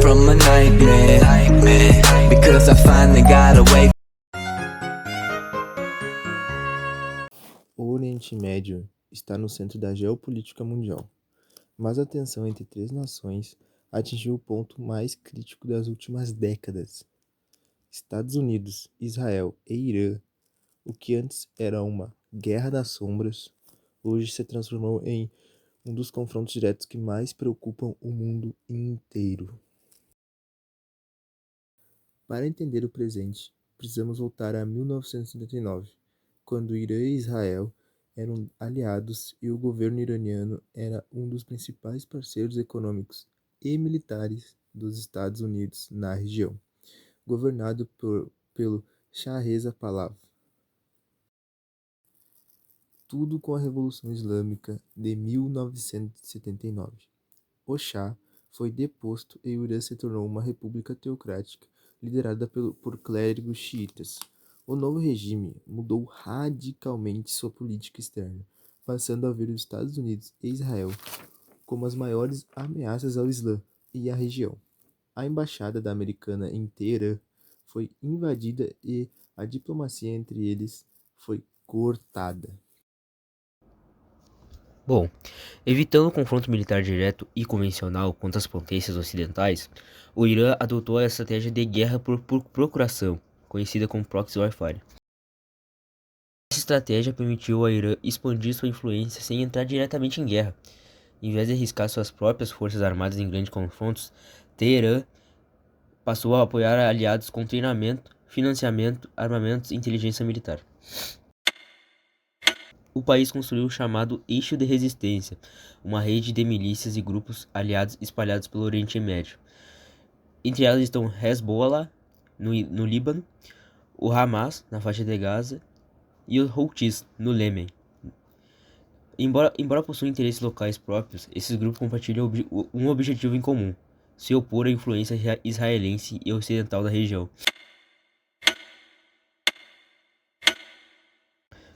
from a nightmare, because I finally got away. O Oriente Médio está no centro da geopolítica mundial, mas a tensão entre três nações atingiu o ponto mais crítico das últimas décadas. Estados Unidos, Israel e Irã, o que antes era uma guerra das sombras, hoje se transformou em um dos confrontos diretos que mais preocupam o mundo inteiro. Para entender o presente, precisamos voltar a 1979, quando Irã e Israel eram aliados e o governo iraniano era um dos principais parceiros econômicos e militares dos Estados Unidos na região, governado pelo Shah Reza Pahlavi. Tudo com a Revolução Islâmica de 1979. O Shah foi deposto e o Irã se tornou uma república teocrática liderada por clérigos xiitas. O novo regime mudou radicalmente sua política externa, passando a ver os Estados Unidos e Israel como as maiores ameaças ao Islã e à região. A embaixada da americana em Teherã foi invadida e a diplomacia entre eles foi cortada. Bom, evitando o confronto militar direto e convencional contra as potências ocidentais, o Irã adotou a estratégia de guerra por procuração, conhecida como proxy warfare. Essa estratégia permitiu ao Irã expandir sua influência sem entrar diretamente em guerra. Em vez de arriscar suas próprias forças armadas em grandes confrontos, Teherã passou a apoiar aliados com treinamento, financiamento, armamentos e inteligência militar. O país construiu o chamado Eixo de Resistência, uma rede de milícias e grupos aliados espalhados pelo Oriente Médio. Entre elas estão Hezbollah, no Líbano, o Hamas, na faixa de Gaza, e os Houthis, no Iêmen. Embora possuam interesses locais próprios, esses grupos compartilham um objetivo em comum: se opor à influência israelense e ocidental da região.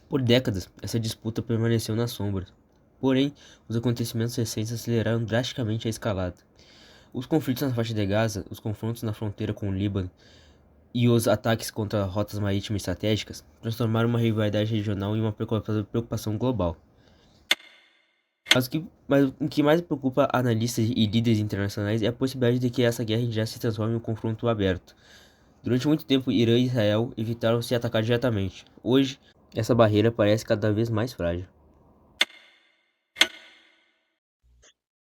Por décadas, essa disputa permaneceu nas sombras. Porém, os acontecimentos recentes aceleraram drasticamente a escalada. Os conflitos na faixa de Gaza, os confrontos na fronteira com o Líbano e os ataques contra rotas marítimas estratégicas transformaram uma rivalidade regional em uma preocupação global. Mas o que mais preocupa analistas e líderes internacionais é a possibilidade de que essa guerra já se transforme em um confronto aberto. Durante muito tempo, Irã e Israel evitaram se atacar diretamente. Hoje, essa barreira parece cada vez mais frágil.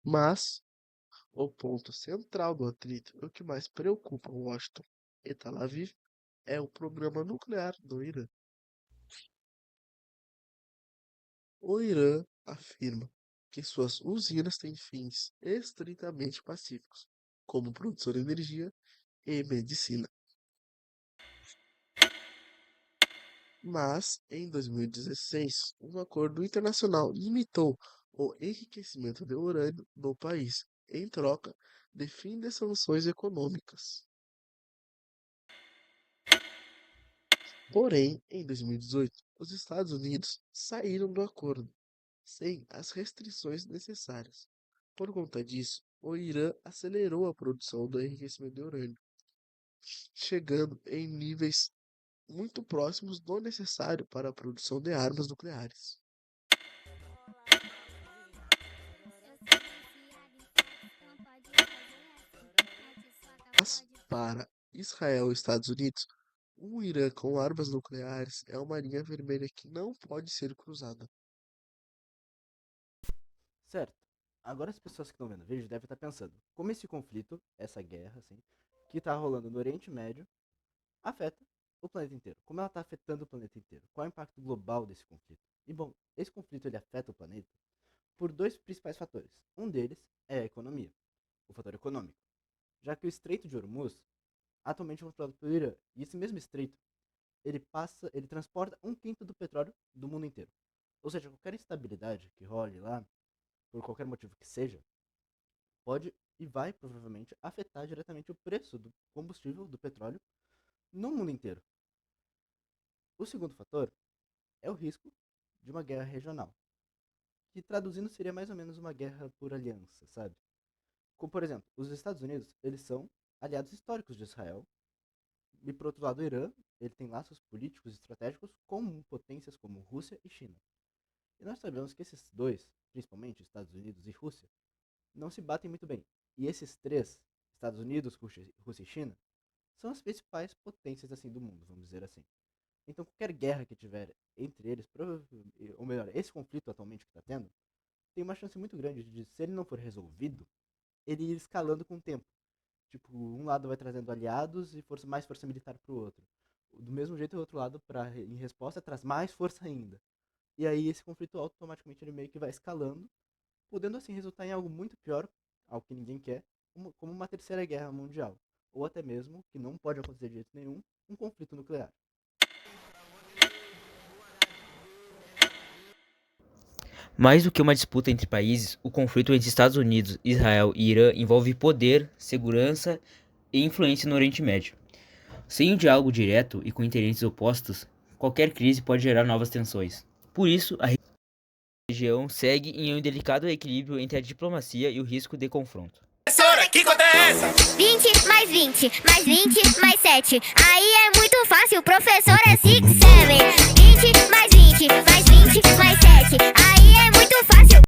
Mas o ponto central do atrito, o que mais preocupa Washington e Tel Aviv, é o programa nuclear do Irã. O Irã afirma que suas usinas têm fins estritamente pacíficos, como produção de energia e medicina. Mas, em 2016, um acordo internacional limitou o enriquecimento de urânio no país, em troca de fim de sanções econômicas. Porém, em 2018, os Estados Unidos saíram do acordo, sem as restrições necessárias. Por conta disso, o Irã acelerou a produção do enriquecimento de urânio, chegando em níveis muito próximos do necessário para a produção de armas nucleares. Mas, para Israel e Estados Unidos, um Irã com armas nucleares é uma linha vermelha que não pode ser cruzada. Certo. Agora as pessoas que estão vendo o vídeo devem estar pensando, como esse conflito, essa guerra, assim, que está rolando no Oriente Médio, afeta o planeta inteiro. Como ela está afetando o planeta inteiro? Qual é o impacto global desse conflito? E bom, esse conflito ele afeta o planeta por dois principais fatores. Um deles é a economia, o fator econômico, já que o Estreito de Hormuz atualmente é controlado pelo Irã, e esse mesmo estreito ele transporta um quinto do petróleo do mundo inteiro. Ou seja, qualquer instabilidade que role lá, por qualquer motivo que seja, pode e vai provavelmente afetar diretamente o preço do combustível, do petróleo, no mundo inteiro. O segundo fator é o risco de uma guerra regional, que traduzindo seria mais ou menos uma guerra por aliança, sabe? Como, por exemplo, os Estados Unidos, eles são aliados históricos de Israel. E por outro lado, o Irã, ele tem laços políticos e estratégicos com potências como Rússia e China. E nós sabemos que esses dois, principalmente Estados Unidos e Rússia, não se batem muito bem. E esses três, Estados Unidos, Rússia e China, são as principais potências assim do mundo, vamos dizer assim. Então qualquer guerra que tiver entre eles, ou melhor, esse conflito atualmente que está tendo, tem uma chance muito grande de, se ele não for resolvido, ele ir escalando com o tempo. Tipo, um lado vai trazendo aliados e mais força militar pro outro. Do mesmo jeito, o outro lado, em resposta, traz mais força ainda. E aí esse conflito automaticamente ele meio que vai escalando, podendo assim resultar em algo muito pior, algo que ninguém quer, como uma terceira guerra mundial. Ou até mesmo, que não pode acontecer de jeito nenhum, um conflito nuclear. Mais do que uma disputa entre países, o conflito entre Estados Unidos, Israel e Irã envolve poder, segurança e influência no Oriente Médio. Sem um diálogo direto e com interesses opostos, qualquer crise pode gerar novas tensões. Por isso, a região segue em um delicado equilíbrio entre a diplomacia e o risco de confronto. 20 mais 20, mais 20, mais 7. Aí é muito fácil, professor é 6, 7. 20 mais 20, mais 20, mais 7. Aí é muito fácil.